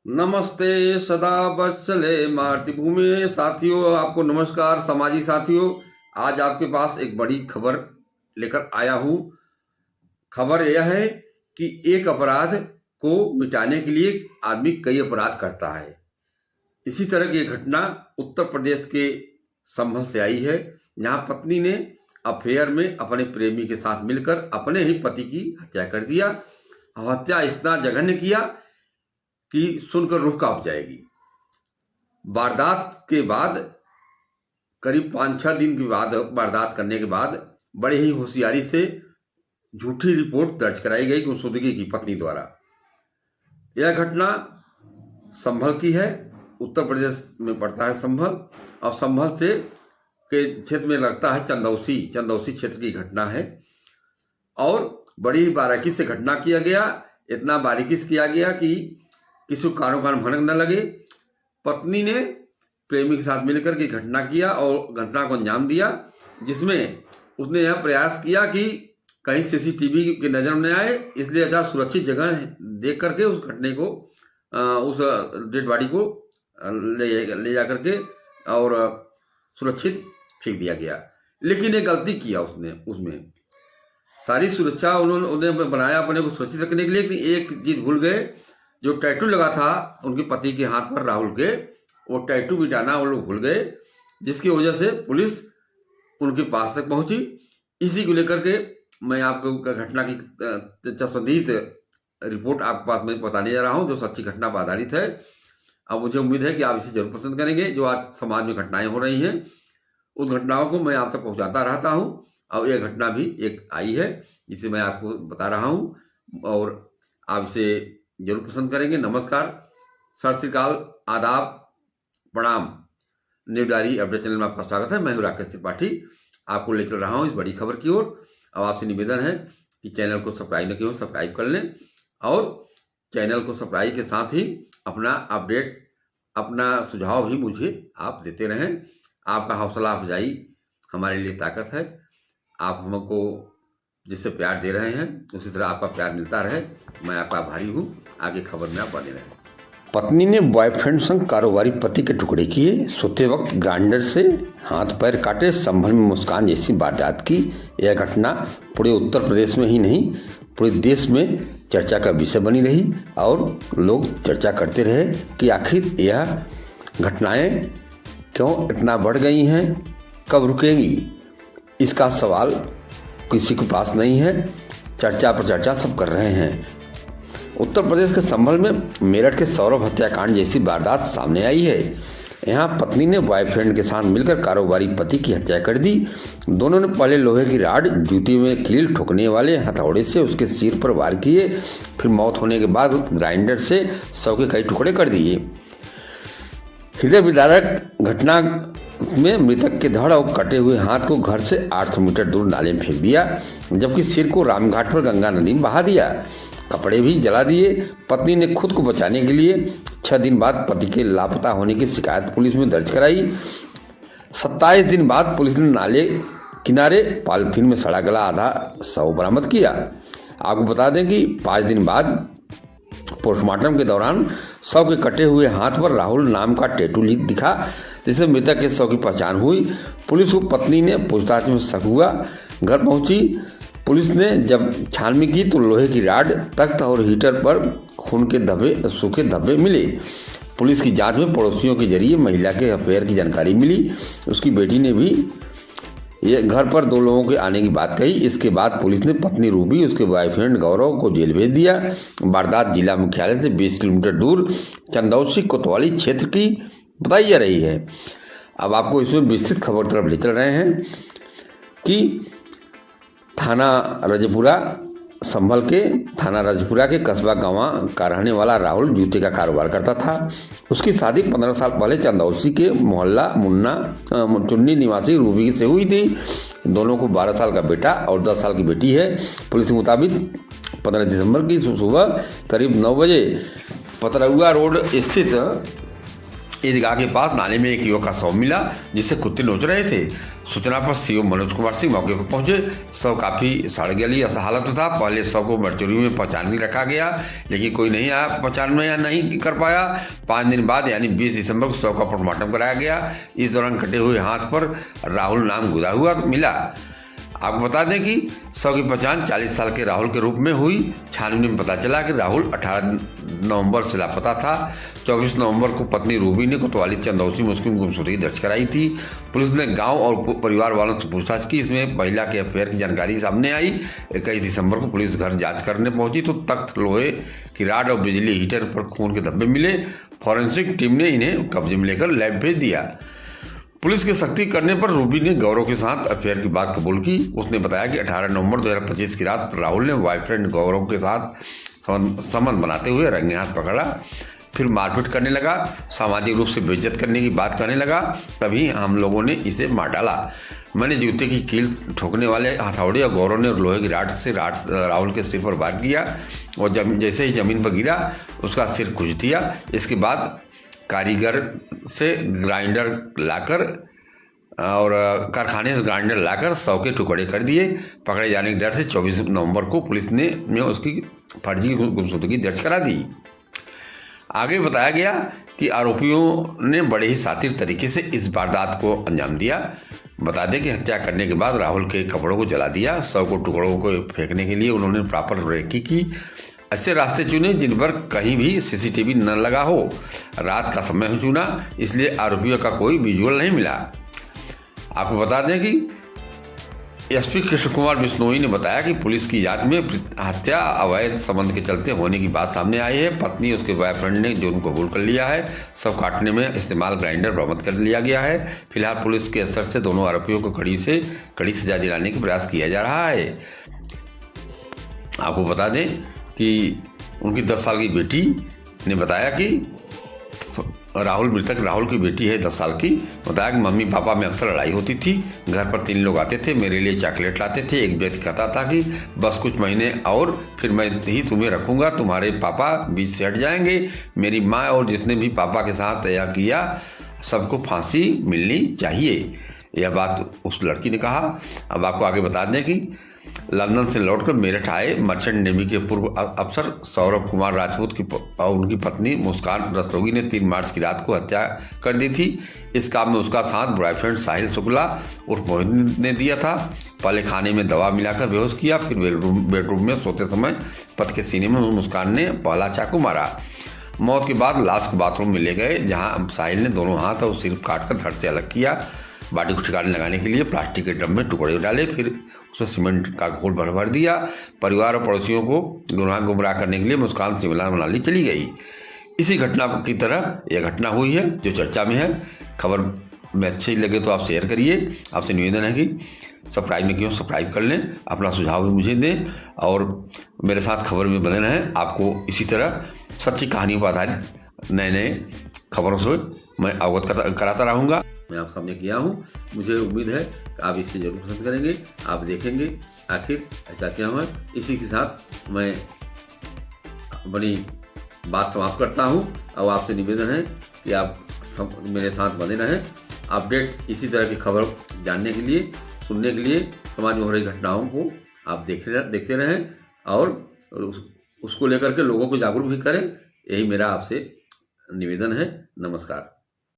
नमस्ते सदा वत्सले मातृभूमि साथियों, आपको नमस्कार। समाजी साथियों, आज आपके पास एक बड़ी खबर लेकर आया हूँ। खबर यह है कि एक अपराध को मिटाने के लिए आदमी कई अपराध करता है। इसी तरह की एक घटना उत्तर प्रदेश के संभल से आई है, जहाँ पत्नी ने अफेयर में अपने प्रेमी के साथ मिलकर अपने ही पति की हत्या कर दिया। हत्या इतना जघन्य किया कि सुनकर रूह कांप जाएगी। वारदात के बाद करीब 5-6 दिन के बाद वारदात करने के बाद बड़े ही होशियारी से झूठी रिपोर्ट दर्ज कराई गई गुमशुदगी की पत्नी द्वारा। यह घटना संभल की है, उत्तर प्रदेश में पड़ता है संभल, और संभल से के क्षेत्र में लगता है चंदौसी क्षेत्र की घटना है। और बड़ी बारीकी से घटना किया गया, इतना बारीकी से किया गया कि किसी को कानो कान भनक न लगे। पत्नी ने प्रेमी के साथ मिलकर के घटना किया और घटना को अंजाम दिया, जिसमें उसने यह प्रयास किया कि कहीं सीसीटीवी की नज़र में आए, इसलिए ऐसा सुरक्षित जगह देख करके उस घटने को उस डेड बॉडी को ले जा करके और सुरक्षित फेंक दिया गया। लेकिन एक गलती किया उसने, उसमें सारी सुरक्षा उन्होंने बनाया अपने को सुरक्षित रखने के लिए, कि एक चीज भूल गए। जो टैटू लगा था उनके पति के हाथ पर राहुल के, वो टैटू मिटाना वो लोग भूल गए, जिसकी वजह से पुलिस उनके पास तक पहुंची। इसी को लेकर के मैं आपको घटना की संदिग्ध रिपोर्ट आपके पास में बताने जा रहा हूं, जो सच्ची घटना पर आधारित है। अब मुझे उम्मीद है कि आप इसे जरूर पसंद करेंगे। जो आज समाज में घटनाएं हो रही हैं, उन घटनाओं को मैं आप तक पहुंचाता रहता हूँ, और यह घटना भी एक आई है जिसे मैं आपको बता रहा हूँ, और आप इसे जरूर पसंद करेंगे। नमस्कार, सत श्री अकाल, आदाब, प्रणाम। न्यू डायरी अपडेट चैनल में आपका स्वागत है। मैं हूं राकेश त्रिपाठी, आपको ले चल रहा हूं इस बड़ी खबर की ओर। अब आपसे निवेदन है कि चैनल को सब्सक्राइब न किए, सब्सक्राइब कर लें, और चैनल को सब्सक्राइब के साथ ही अपना अपडेट, अपना सुझाव भी मुझे आप देते रहें। आपका हौसला अफजाई हमारे लिए ताकत है। आप हमको जिससे प्यार दे रहे हैं, उसी तरह आपका प्यार मिलता रहे। मैं आपका आभारी हूँ। आगे खबर में आप बने रहें। पत्नी ने बॉयफ्रेंड संग कारोबारी पति के टुकड़े किए, सोते वक्त ग्राइंडर से हाथ पैर काटे, संभल में मुस्कान जैसी वारदात की। यह घटना पूरे उत्तर प्रदेश में ही नहीं, पूरे देश में चर्चा का विषय बनी रही, और लोग चर्चा करते रहे कि आखिर यह घटनाएं क्यों इतना बढ़ गई हैं, कब रुकेंगी। इसका सवाल किसी के पास नहीं है। चर्चा पर चर्चा सब कर रहे हैं। उत्तर प्रदेश के संभल में मेरठ के सौरभ हत्याकांड जैसी वारदात सामने आई है। यहाँ पत्नी ने बॉयफ्रेंड के साथ मिलकर कारोबारी पति की हत्या कर दी। दोनों ने पहले लोहे की राड, जूती में कील ठोकने वाले हथौड़े से उसके सिर पर वार किए, फिर मौत होने के बाद ग्राइंडर से शव के कई टुकड़े कर दिए। हृदय विदारक घटना में मृतक के धड़ और कटे हुए हाथ को घर से 800 मीटर दूर नाले में फेंक दिया, जबकि सिर को रामघाट पर गंगा नदी में बहा दिया। कपड़े भी जला दिए। पत्नी ने खुद को बचाने के लिए 6 दिन बाद पति के लापता होने की शिकायत पुलिस में दर्ज कराई। 27 दिन बाद पुलिस ने नाले किनारे पॉलिथीन में सड़ा गला आधा शव बरामद किया। आपको बता दें कि 5 दिन बाद पोस्टमार्टम के दौरान शव के कटे हुए हाथ पर राहुल नाम का टैटू दिखा, जिससे मृतक के शव की पहचान हुई। पुलिस को पत्नी ने पूछताछ में शक हुआ। घर पहुंची पुलिस ने जब छानबीन की तो लोहे की राड, तख्त और हीटर पर खून के सूखे धब्बे मिले। पुलिस की जांच में पड़ोसियों के जरिए महिला के अफेयर की जानकारी मिली। उसकी बेटी ने भी ये घर पर 2 लोगों के आने की बात कही। इसके बाद पुलिस ने पत्नी रूबी, उसके बॉयफ्रेंड गौरव को जेल भेज दिया। वारदात जिला मुख्यालय से 20 किलोमीटर दूर चंदौसी कोतवाली क्षेत्र की बताई जा रही है। अब आपको इसमें विस्तृत खबर तरफ ले चल रहे हैं कि थाना रजपुरा, संभल के थाना रजपुरा के कस्बा गांवा का रहने वाला राहुल जूते का कारोबार करता था। उसकी शादी 15 साल पहले चंदौसी के मोहल्ला मुन्ना चुन्नी निवासी रूबी से हुई थी। दोनों को 12 साल का बेटा और 10 साल की बेटी है। पुलिस के मुताबिक 15 दिसंबर की सुबह करीब 9 बजे पतरौआ रोड स्थित ईदगाह के पास नाले में एक युवक का शव मिला, जिससे कुत्ते नोच रहे थे। सूचना पर सीओ मनोज कुमार सिंह मौके पर पहुंचे। शव काफी सड़ गली हालत में था। पहले शव को मर्चुरी में पहचान रखा गया, लेकिन कोई नहीं आया पहचान में या नहीं कर पाया। 5 दिन बाद यानी 20 दिसंबर को शव का पोस्टमार्टम कराया गया। इस दौरान कटे हुए हाथ पर राहुल नाम गुदा हुआ मिला। आपको बता दें कि शव की पहचान 40 साल के राहुल के रूप में हुई। छानबीन में पता चला कि राहुल 18 नवंबर से लापता था। 24 नवंबर को पत्नी रूबी ने कोतवाली चंदौसी में उसकी गुमशुदगी दर्ज कराई थी। पुलिस ने गांव और परिवार वालों से पूछताछ की। इसमें महिला के अफेयर की जानकारी सामने आई। 21 दिसंबर को पुलिस घर जांच करने पहुंची तो तख्त, लोहे की राड और बिजली हीटर पर खून के धब्बे मिले। फॉरेंसिक टीम ने इन्हें कब्जे में लेकर लैब भेज दिया। पुलिस की सख्ती करने पर रूबी ने गौरव के साथ अफेयर की बात कबूल की। उसने बताया कि 18 नवंबर 2025 की रात राहुल ने बॉयफ्रेंड गौरव के साथ संबंध बनाते हुए रंगे हाथ पकड़ा, फिर मारपीट करने लगा, सामाजिक रूप से बेइज्जत करने की बात करने लगा। तभी हम लोगों ने इसे मार डाला। मैंने जूते की कील ठोकने वाले हथौड़े और गौरव ने लोहे की राड से राहुल के सिर पर वार किया और जैसे ही जमीन पर गिरा उसका सिर कुचल दिया। इसके बाद कारीगर से ग्राइंडर लाकर और कारखाने से ग्राइंडर लाकर शव के टुकड़े कर दिए। पकड़े जाने के डर से 24 नवंबर को पुलिस ने उसकी फर्जी गुमशुदगी दर्ज करा दी। आगे बताया गया कि आरोपियों ने बड़े ही शातिर तरीके से इस वारदात को अंजाम दिया। बता दें कि हत्या करने के बाद राहुल के कपड़ों को जला दिया। शव को टुकड़ों को फेंकने के लिए उन्होंने प्रॉपर रेकी की। ऐसे रास्ते चुने जिन पर कहीं भी सीसीटीवी न लगा हो। रात का समय चुना, इसलिए आरोपियों का कोई विजुअल नहीं मिला। आपको बता दें कि एसपी कृष्ण कुमार बिश्नोई ने बताया कि पुलिस की जांच में हत्या अवैध संबंध के चलते होने की बात सामने आई है। पत्नी उसके बॉयफ्रेंड ने जुर्म कबूल कर लिया है। सब काटने में इस्तेमाल ग्राइंडर बरामद कर लिया गया है। फिलहाल पुलिस के स्तर से दोनों आरोपियों को कड़ी से कड़ी सजा दिलाने का प्रयास किया जा रहा है। आपको बता दें कि उनकी 10 साल की बेटी ने बताया कि मृतक राहुल की बेटी है 10 साल की। बताया कि मम्मी पापा में अक्सर लड़ाई होती थी। घर पर 3 लोग आते थे, मेरे लिए चॉकलेट लाते थे। एक व्यक्ति कहता था कि बस कुछ महीने और फिर मैं ही तुम्हें रखूंगा, तुम्हारे पापा बीच से हट जाएंगे। मेरी माँ और जिसने भी पापा के साथ तय किया सबको फांसी मिलनी चाहिए, यह बात उस लड़की ने कहा। अब आपको आगे बता दें कि लंदन से लौटकर मेरठ आए मर्चेंट नेवी के पूर्व अफसर सौरभ कुमार राजपूत की और उनकी पत्नी मुस्कान रस्तोगी ने 3 मार्च की रात को हत्या कर दी थी। इस काम में उसका साथ बॉयफ्रेंड साहिल शुक्ला उर्फ मोहित ने दिया था। पहले खाने में दवा मिलाकर बेहोश किया, फिर बेडरूम में सोते समय पति के सीने में मुस्कान ने पहला चाकू मारा। मौत के बाद लाश को बाथरूम में ले गए, जहाँ साहिल ने दोनों हाथ और सिर काटकर धड़ से अलग किया। बॉडी को ठिकाने लगाने के लिए प्लास्टिक के ड्रम में टुकड़े डाले, फिर उसमें सीमेंट का घोल भर दिया। परिवार और पड़ोसियों को गुमराह करने के लिए मुस्कान शिमला मनाली चली गई। इसी घटना की तरह यह घटना हुई है जो चर्चा में है। खबर में अच्छी लगे तो आप शेयर करिए। आपसे निवेदन है कि सब्सक्राइब नहीं किया सब्सक्राइब कर लें, अपना सुझाव भी मुझे दें और मेरे साथ खबर में बने रहें। आपको इसी तरह सच्ची कहानियों पर आधारित नए खबरों से मैं अवगत कराता रहूँगा। मैं आप सामने किया हूँ। मुझे उम्मीद है कि आप इसे जरूर पसंद करेंगे। आप देखेंगे आखिर ऐसा क्या हुआ। इसी के साथ मैं अपनी बात समाप्त करता हूँ। अब आपसे निवेदन है कि आप मेरे साथ बने रहें। अपडेट इसी तरह की खबर जानने के लिए, सुनने के लिए, समाज में हो रही घटनाओं को आप देखते रहें और उसको लेकर के लोगों को जागरूक भी करें। यही मेरा आपसे निवेदन है। नमस्कार।